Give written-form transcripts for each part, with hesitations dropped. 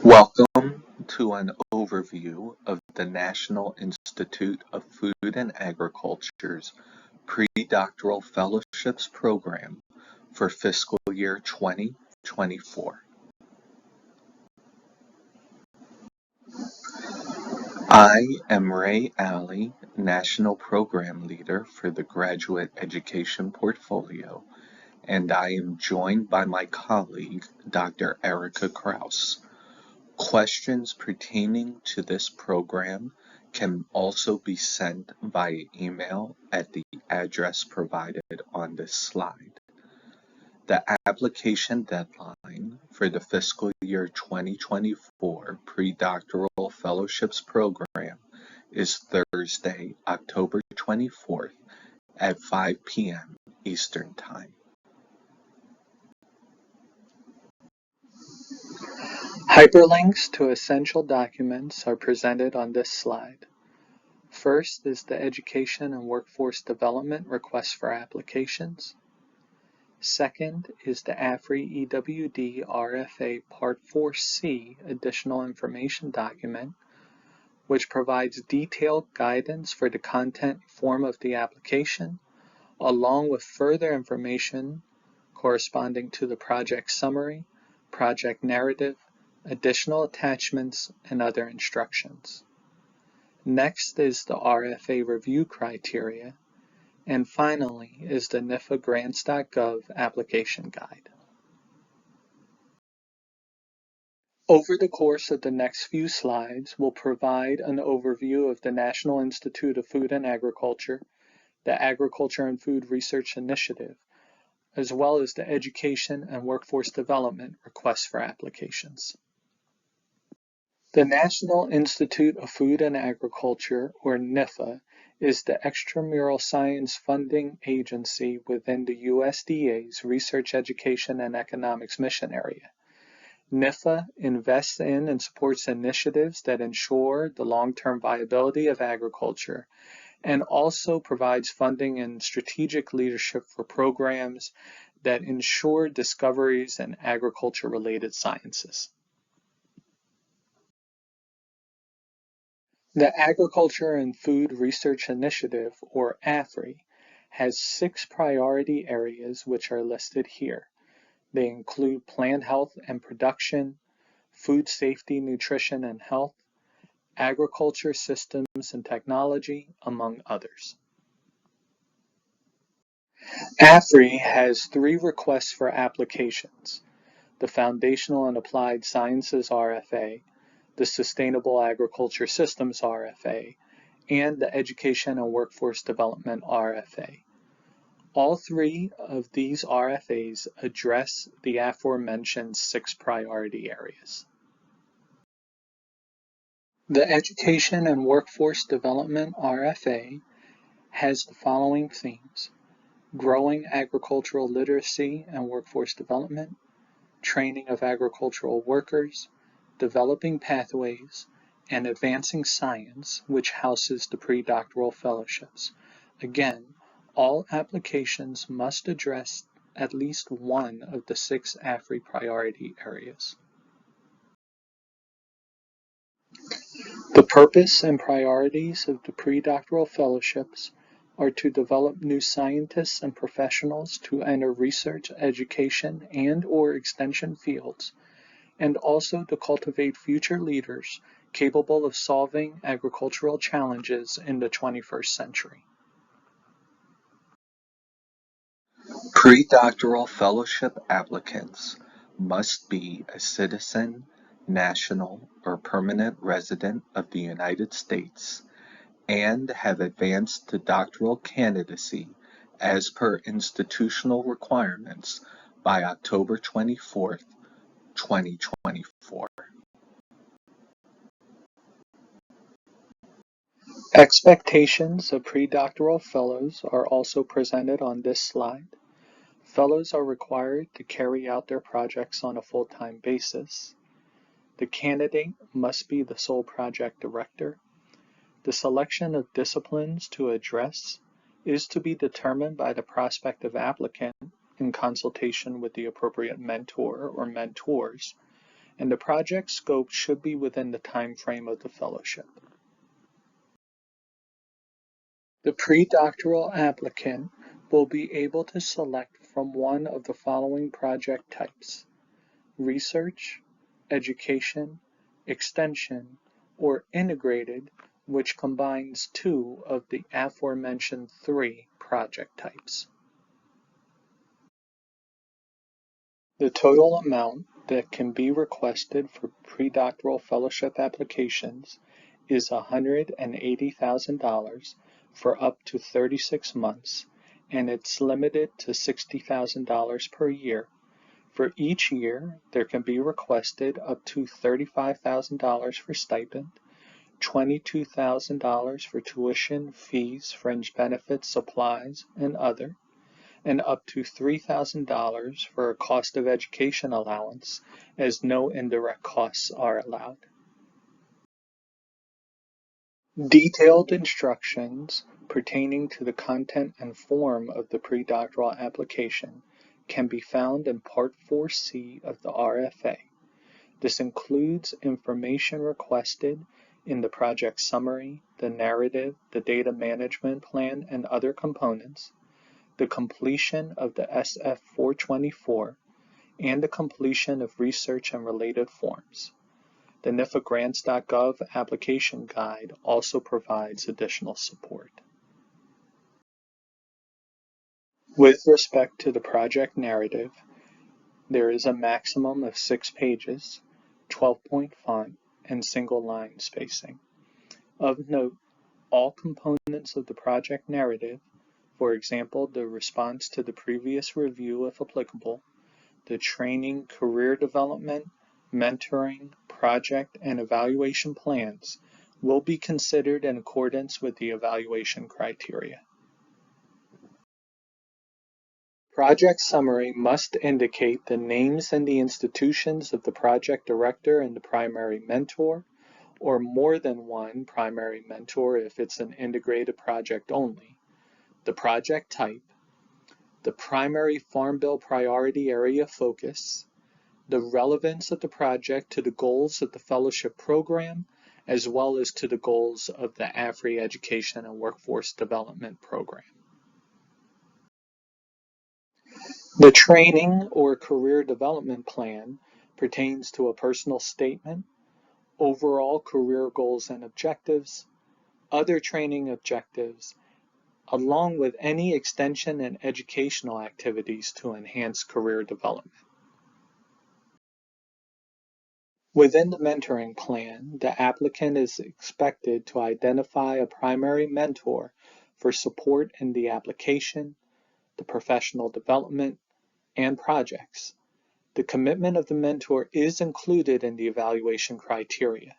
Welcome to an overview of the National Institute of Food and Agriculture's Pre-Doctoral Fellowships Program for fiscal year 2024. I am Ray Alley, National Program Leader for the Graduate Education Portfolio, and I am joined by my colleague, Dr. Erica Kraus. Questions pertaining to this program can also be sent via email at the address provided on this slide. The application deadline for the fiscal year 2024 Pre-Doctoral Fellowships Program is Thursday, October 24th at 5 p.m. Eastern Time. Hyperlinks to essential documents are presented on this slide. First is the Education and Workforce Development Request for Applications. Second is the AFRI EWD RFA Part 4C Additional Information Document, which provides detailed guidance for the content form of the application, along with further information corresponding to the project summary, project narrative, additional attachments, and other instructions. Next is the RFA review criteria, and finally is the NIFA grants.gov application guide. Over the course of the next few slides, we'll provide an overview of the National Institute of Food and Agriculture, the Agriculture and Food Research Initiative, as well as the Education and Workforce Development Requests for Applications. The National Institute of Food and Agriculture, or NIFA, is the extramural science funding agency within the USDA's Research, Education, and Economics mission area. NIFA invests in and supports initiatives that ensure the long-term viability of agriculture and also provides funding and strategic leadership for programs that ensure discoveries in agriculture-related sciences. The Agriculture and Food Research Initiative, or AFRI, has 6 priority areas which are listed here. They include plant health and production, food safety, nutrition and health, agriculture systems and technology, among others. AFRI has 3 requests for applications: the Foundational and Applied Sciences RFA, the Sustainable Agriculture Systems RFA, and the Education and Workforce Development RFA. All 3 of these RFAs address the aforementioned 6 priority areas. The Education and Workforce Development RFA has the following themes: growing agricultural literacy and workforce development, training of agricultural workers, developing pathways, and advancing science, which houses the pre-doctoral fellowships. Again, all applications must address at least one of the 6 AFRI priority areas. The purpose and priorities of the pre-doctoral fellowships are to develop new scientists and professionals to enter research, education, and/or extension fields, and also to cultivate future leaders capable of solving agricultural challenges in the 21st century. Pre-doctoral fellowship applicants must be a citizen, national, or permanent resident of the United States and have advanced to doctoral candidacy as per institutional requirements by October 24th, 2024. Expectations of pre-doctoral fellows are also presented on this slide. Fellows are required to carry out their projects on a full-time basis. The candidate must be the sole project director. The selection of disciplines to address is to be determined by the prospective applicant in consultation with the appropriate mentor or mentors, and the project scope should be within the time frame of the fellowship. The pre-doctoral applicant will be able to select from one of the following project types: research, education, extension, or integrated, which combines two of the aforementioned three project types. The total amount that can be requested for predoctoral fellowship applications is $180,000 for up to 36 months, and it's limited to $60,000 per year. For each year, there can be requested up to $35,000 for stipend, $22,000 for tuition, fees, fringe benefits, supplies, and other, and up to $3,000 for a cost of education allowance, as no indirect costs are allowed. Detailed instructions pertaining to the content and form of the predoctoral application can be found in Part 4C of the RFA. This includes information requested in the project summary, the narrative, the data management plan, and other components, the completion of the SF 424, and the completion of research and related forms. The NIFA-Grants.gov application guide also provides additional support. With respect to the project narrative, there is a maximum of 6 pages, 12-point font, and single-line spacing. Of note, all components of the project narrative, for example, the response to the previous review if applicable, the training, career development, mentoring, project, and evaluation plans, will be considered in accordance with the evaluation criteria. Project summary must indicate the names and the institutions of the project director and the primary mentor, or more than one primary mentor if it's an integrated project only, the project type, the primary Farm Bill priority area focus, the relevance of the project to the goals of the fellowship program, as well as to the goals of the AFRI Education and Workforce Development Program. The training or career development plan pertains to a personal statement, overall career goals and objectives, other training objectives, along with any extension and educational activities to enhance career development. Within the mentoring plan, the applicant is expected to identify a primary mentor for support in the application, the professional development, and projects. The commitment of the mentor is included in the evaluation criteria.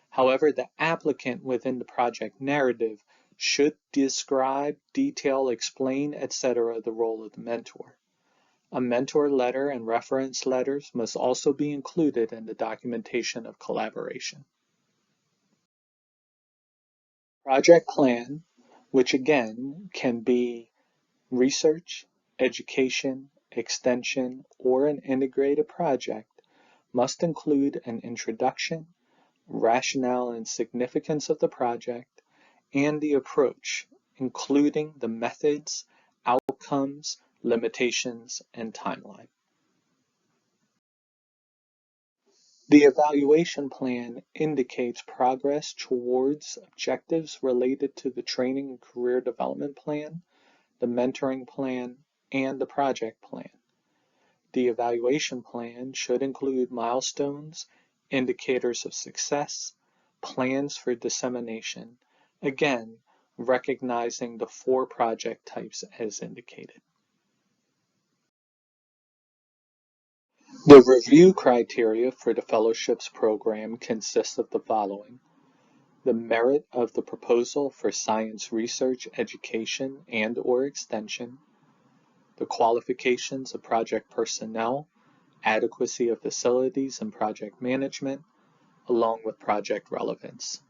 However, the applicant within the project narrative should describe, detail, explain, etc. the role of the mentor. A mentor letter and reference letters must also be included in the documentation of collaboration. Project plan, which again can be research, education, extension, or an integrated project, must include an introduction, rationale and significance of the project, and the approach, including the methods, outcomes, limitations, and timeline. The evaluation plan indicates progress towards objectives related to the training and career development plan, the mentoring plan, and the project plan. The evaluation plan should include milestones, indicators of success, plans for dissemination, again, recognizing the 4 project types as indicated. The review criteria for the fellowships program consists of the following: the merit of the proposal for science research, education, and/or extension, the qualifications of project personnel, adequacy of facilities and project management, along with project relevance.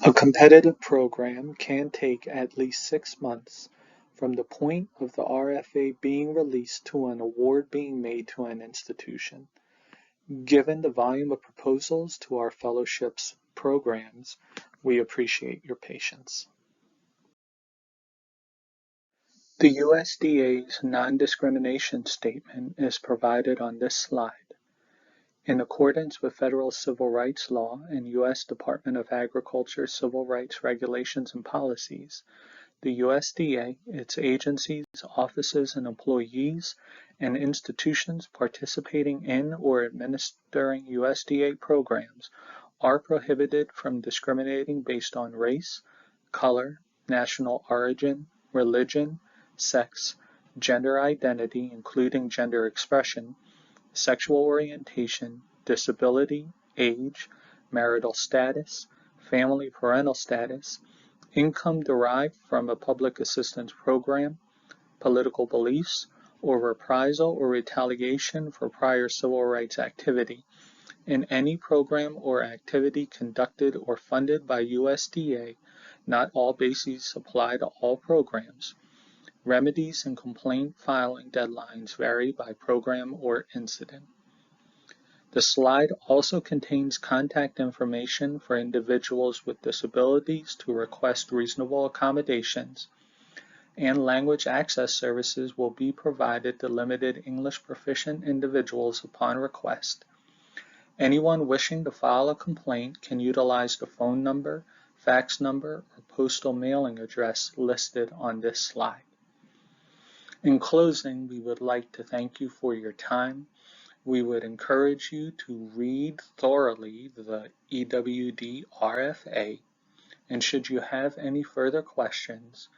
A competitive program can take at least 6 months from the point of the RFA being released to an award being made to an institution. Given the volume of proposals to our fellowships programs, we appreciate your patience. The USDA's non-discrimination statement is provided on this slide. In accordance with federal civil rights law and U.S. Department of Agriculture civil rights regulations and policies, the USDA, its agencies, offices, and employees, and institutions participating in or administering USDA programs are prohibited from discriminating based on race, color, national origin, religion, sex, gender identity, including gender expression, sexual orientation, disability, age, marital status, family parental status, income derived from a public assistance program, political beliefs, or reprisal or retaliation for prior civil rights activity in any program or activity conducted or funded by USDA. Not all bases apply to all programs. Remedies and complaint filing deadlines vary by program or incident. The slide also contains contact information for individuals with disabilities to request reasonable accommodations, and language access services will be provided to limited English proficient individuals upon request. Anyone wishing to file a complaint can utilize the phone number, fax number, or postal mailing address listed on this slide. In closing, we would like to thank you for your time. We would encourage you to read thoroughly the EWD RFA, and should you have any further questions,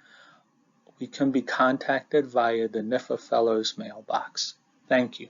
we can be contacted via the NIFA Fellows mailbox. Thank you.